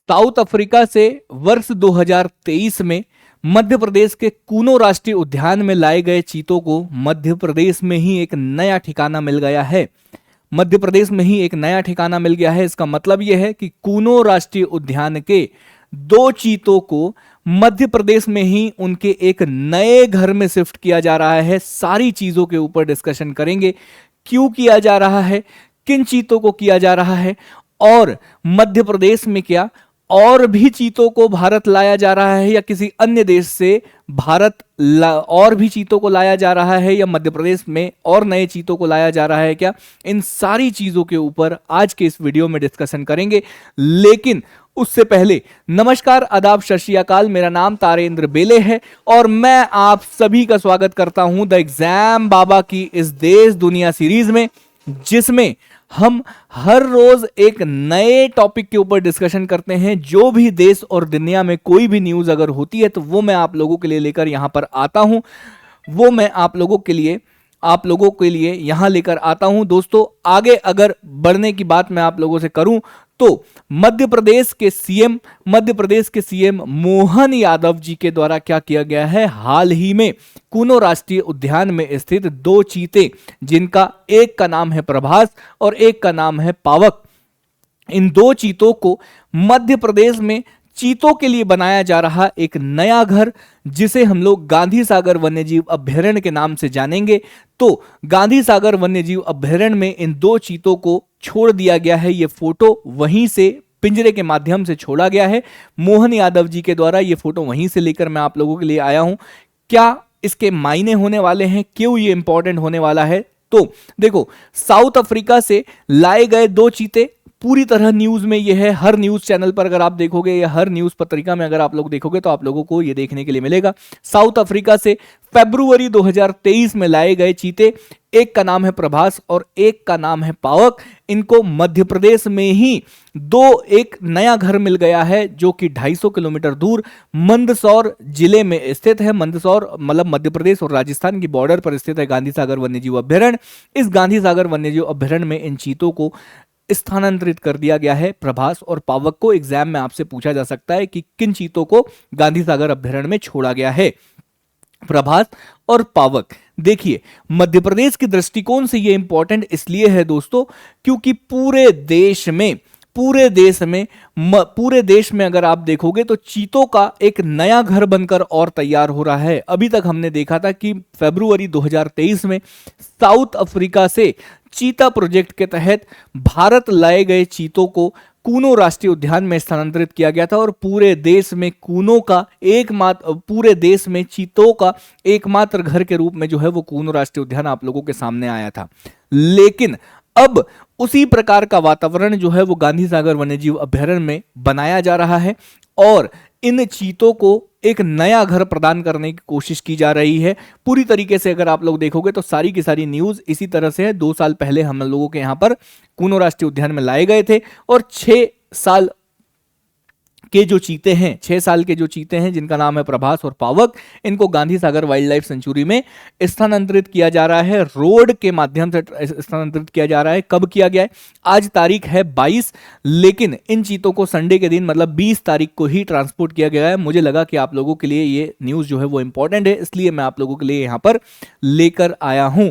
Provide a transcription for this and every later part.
South Africa से वर्ष 2023 में मध्य प्रदेश के कूनो राष्ट्रीय उद्यान में लाए गए चीतों को मध्य प्रदेश में ही एक नया ठिकाना मिल गया है। मध्य प्रदेश में ही एक नया ठिकाना मिल गया है। इसका मतलब यह है कि कूनो राष्ट्रीय उद्यान के दो चीतों को मध्य प्रदेश में ही उनके एक नए घर में शिफ्ट किया जा रहा है। सारी चीजों के ऊपर डिस्कशन करेंगे, क्यों किया जा रहा है, किन चीतों को किया जा रहा है, और मध्य प्रदेश में क्या और भी चीतों को भारत लाया जा रहा है या किसी अन्य देश से और भी चीतों को लाया जा रहा है, या मध्य प्रदेश में और नए चीतों को लाया जा रहा है क्या। इन सारी चीजों के ऊपर आज के इस वीडियो में डिस्कशन करेंगे। लेकिन उससे पहले नमस्कार, आदाब, सत श्री अकाल। मेरा नाम तारेंद्र बेले है और मैं आप सभी का स्वागत करता हूं द एग्जाम बाबा की इस देश दुनिया सीरीज में, जिसमें हम हर रोज एक नए टॉपिक के ऊपर डिस्कशन करते हैं। जो भी देश और दुनिया में कोई भी न्यूज अगर होती है तो वो मैं आप लोगों के लिए लेकर यहां पर आता हूं, वो मैं आप लोगों के लिए यहां लेकर आता हूं। दोस्तों, आगे अगर बढ़ने की बात मैं आप लोगों से करूं तो मध्य प्रदेश के सीएम मोहन यादव जी के द्वारा क्या किया गया है, हाल ही में कूनो राष्ट्रीय उद्यान में स्थित दो चीते, जिनका एक का नाम है प्रभास और एक का नाम है पावक, इन दो चीतों को मध्य प्रदेश में चीतों के लिए बनाया जा रहा एक नया घर, जिसे हम लोग गांधी सागर वन्यजीव अभ्यारण्य के नाम से जानेंगे। तो गांधी सागर वन्यजीव अभ्यारण्य में इन दो चीतों को छोड़ दिया गया है। ये फोटो वहीं से पिंजरे के माध्यम से छोड़ा गया है। मोहन यादव जी के द्वारा ये फोटो वहीं से लेकर मैं आप लोगों के लिए आया हूं। क्या इसके मायने होने वाले हैं, क्यों ये इंपॉर्टेंट होने वाला है? तो देखो, साउथ अफ्रीका से लाए गए दो चीते पूरी तरह न्यूज में ये है। हर न्यूज चैनल पर अगर आप देखोगे या हर न्यूज पत्रिका में अगर आप लोग देखोगे तो आप लोगों को ये देखने के लिए मिलेगा। साउथ अफ्रीका से फरवरी 2023 में लाए गए चीते, एक का नाम है प्रभास और एक का नाम है पावक। इनको मध्य प्रदेश में ही एक नया घर मिल गया है, जो कि 250 किलोमीटर दूर मंदसौर जिले में स्थित है। मंदसौर मतलब मध्य प्रदेश और राजस्थान की बॉर्डर पर स्थित है गांधी सागर वन्यजीव अभ्यारण्य। इस गांधी सागर वन्यजीव अभ्यारण्य में इन चीतों को स्थानांतरित कर दिया गया है। प्रभास और पावक को एग्जाम में आपसे पूछा जा सकता है कि किन चीतों को गांधी सागर अभ्यारण्य में छोड़ा गया है, प्रभास और पावक। देखिए, मध्य प्रदेश के दृष्टिकोण से यह इंपॉर्टेंट इसलिए है दोस्तों, क्योंकि पूरे देश में अगर आप देखोगे तो चीतों का एक नया घर बनकर और तैयार हो रहा है। अभी तक हमने देखा था कि फरवरी 2023 में साउथ अफ्रीका से चीता प्रोजेक्ट के तहत भारत लाए गए चीतों को कूनो राष्ट्रीय उद्यान में स्थानांतरित किया गया था और पूरे देश में चीतों का एकमात्र घर के रूप में जो है वो कूनो राष्ट्रीय उद्यान आप लोगों के सामने आया था। लेकिन अब उसी प्रकार का वातावरण जो है वो गांधी सागर वन्यजीव अभ्यारण्य में बनाया जा रहा है और इन चीतों को एक नया घर प्रदान करने की कोशिश की जा रही है। पूरी तरीके से अगर आप लोग देखोगे तो सारी की सारी न्यूज इसी तरह से है। 2 साल पहले हम लोगों के यहां पर कूनो राष्ट्रीय उद्यान में लाए गए थे और 6 साल के जो चीते हैं, 6 साल के जो चीते हैं, जिनका नाम है प्रभास और पावक, इनको Gandhi Sagar wild life sanctuary में स्थानांतरित किया जा रहा है। रोड के माध्यम से स्थानांतरित किया जा रहा है। कब किया गया है? आज तारीख है 22, लेकिन इन चीतों को संडे के दिन मतलब 20 तारीख को ही ट्रांसपोर्ट किया गया है। मुझे लगा कि आप लोगों के लिए ये न्यूज जो है वो इंपॉर्टेंट है, इसलिए मैं आप लोगों के लिए यहां पर लेकर आया हूं।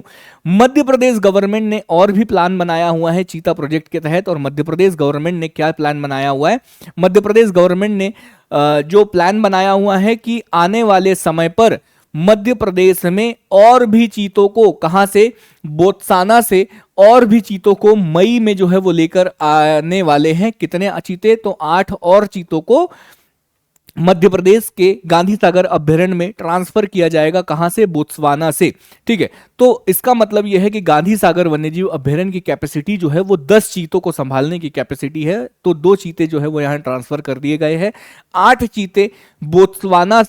मध्य प्रदेश गवर्नमेंट ने और भी प्लान बनाया हुआ है चीता प्रोजेक्ट के तहत। और मध्य प्रदेश गवर्नमेंट ने क्या प्लान बनाया हुआ है? मध्य प्रदेश गवर्नमेंट ने जो प्लान बनाया हुआ है कि आने वाले समय पर मध्य प्रदेश में और भी चीतों को, कहां से, बोत्सवाना से और भी चीतों को मई में जो है वो लेकर आने वाले हैं। कितने चीते? तो 8 और चीतों को मध्य प्रदेश के गांधी सागर अभ्यारण्य में ट्रांसफर किया जाएगा। कहां से? बोत्सवाना से। ठीक है, तो इसका मतलब यह है कि गांधी सागर वन्यजीव अभ्यारण्य की कैपेसिटी जो है वो 10 चीतों को संभालने की कैपेसिटी है। तो 2 चीते जो है वो यहां ट्रांसफर कर दिए गए हैं। 8 चीते बोत्सवाना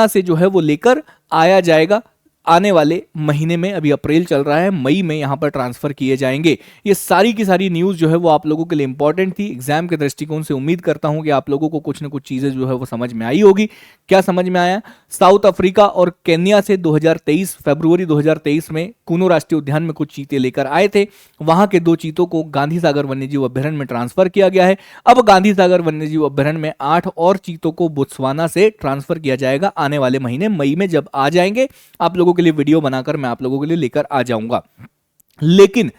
से जो है वो लेकर आया जाएगा। आने वाले महीने में, अभी अप्रैल चल रहा है, मई में यहाँ पर ट्रांसफर किए जाएंगे। ये सारी की सारी न्यूज़ जो है वो आप लोगों के लिए इंपॉर्टेंट थी एग्जाम के दृष्टिकोण से। उम्मीद करता हूँ कि आप लोगों को कुछ ना कुछ चीज़ें जो है वो समझ में आई होगी। क्या समझ में आया? साउथ अफ्रीका और केन्या से 2023 फरवरी 2023 में कूनो राष्ट्रीय उद्यान में कुछ चीते लेकर आए थे। वहां के 2 चीतों को गांधी सागर वन्यजीव अभ्यारण्य में ट्रांसफर किया गया है। अब गांधी सागर वन्यजीव अभ्यारण्य में 8 और चीतों को बोत्सवाना से ट्रांसफर किया जाएगा आने वाले महीने मई में। जब आ जाएंगे आप लोगों के लिए वीडियो बनाकर मैं आप लोगों के लिए लेकर आ जाऊंगा। लेकिन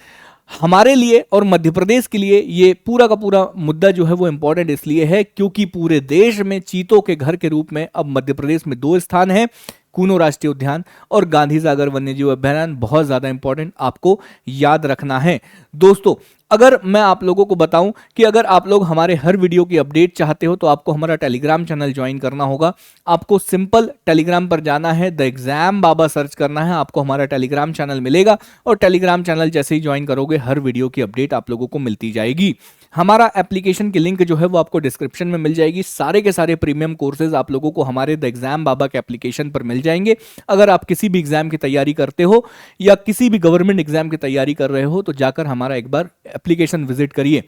हमारे लिए और मध्य प्रदेश के लिए ये पूरा का पूरा मुद्दा जो है वो इंपॉर्टेंट इसलिए है क्योंकि पूरे देश में चीतों के घर के रूप में अब मध्य प्रदेश में 2 स्थान हैं, कूनो राष्ट्रीय उद्यान और गांधी सागर वन्यजीव अभ्यारण्य। बहुत ज्यादा इंपॉर्टेंट, आपको याद रखना है। दोस्तों, अगर मैं आप लोगों को बताऊं कि अगर आप लोग हमारे हर वीडियो की अपडेट चाहते हो तो आपको हमारा टेलीग्राम चैनल ज्वाइन करना होगा। आपको सिंपल टेलीग्राम पर जाना है, द एग्जाम बाबा सर्च करना है, आपको हमारा टेलीग्राम चैनल मिलेगा और टेलीग्राम चैनल जैसे ही ज्वाइन करोगे हर वीडियो की अपडेट आप लोगों को मिलती जाएगी। हमारा एप्लीकेशन की लिंक जो है वो आपको डिस्क्रिप्शन में मिल जाएगी। सारे के सारे प्रीमियम कोर्सेज आप लोगों को हमारे द एग्जाम बाबा के एप्लीकेशन पर मिल जाएंगे। अगर आप किसी भी एग्जाम की तैयारी करते हो या किसी भी गवर्नमेंट एग्जाम की तैयारी कर रहे हो तो जाकर हमारा एक बार एप्लीकेशन विजिट करिए।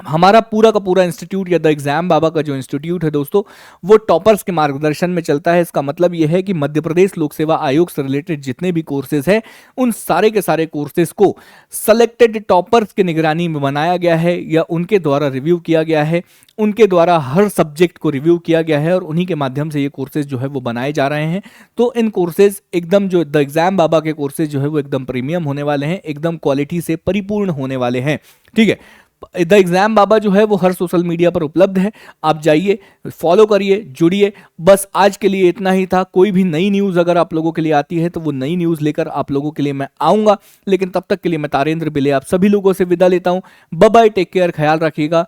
हमारा पूरा का पूरा इंस्टीट्यूट या द एग्जाम बाबा का जो इंस्टीट्यूट है दोस्तों वो टॉपर्स के मार्गदर्शन में चलता है। इसका मतलब यह है कि मध्य प्रदेश लोक सेवा आयोग से रिलेटेड जितने भी कोर्सेज हैं उन सारे के सारे कोर्सेज को सेलेक्टेड टॉपर्स की निगरानी में बनाया गया है या उनके द्वारा रिव्यू किया गया है। उनके द्वारा हर सब्जेक्ट को रिव्यू किया गया है और उन्हीं के माध्यम से ये कोर्सेज जो है वो बनाए जा रहे हैं। तो इन कोर्सेज एकदम जो द एग्जाम बाबा के कोर्सेज जो है वो एकदम प्रीमियम होने वाले हैं, एकदम क्वालिटी से परिपूर्ण होने वाले हैं। ठीक है, द एग्जाम बाबा जो है वो हर सोशल मीडिया पर उपलब्ध है, आप जाइए, फॉलो करिए, जुड़िए। बस आज के लिए इतना ही था। कोई भी नई न्यूज़ अगर आप लोगों के लिए आती है तो वो नई न्यूज़ लेकर आप लोगों के लिए मैं आऊँगा। लेकिन तब तक के लिए मैं तारेंद्र बिले आप सभी लोगों से विदा लेता हूँ। बाय बाय, टेक केयर, ख्याल रखिएगा।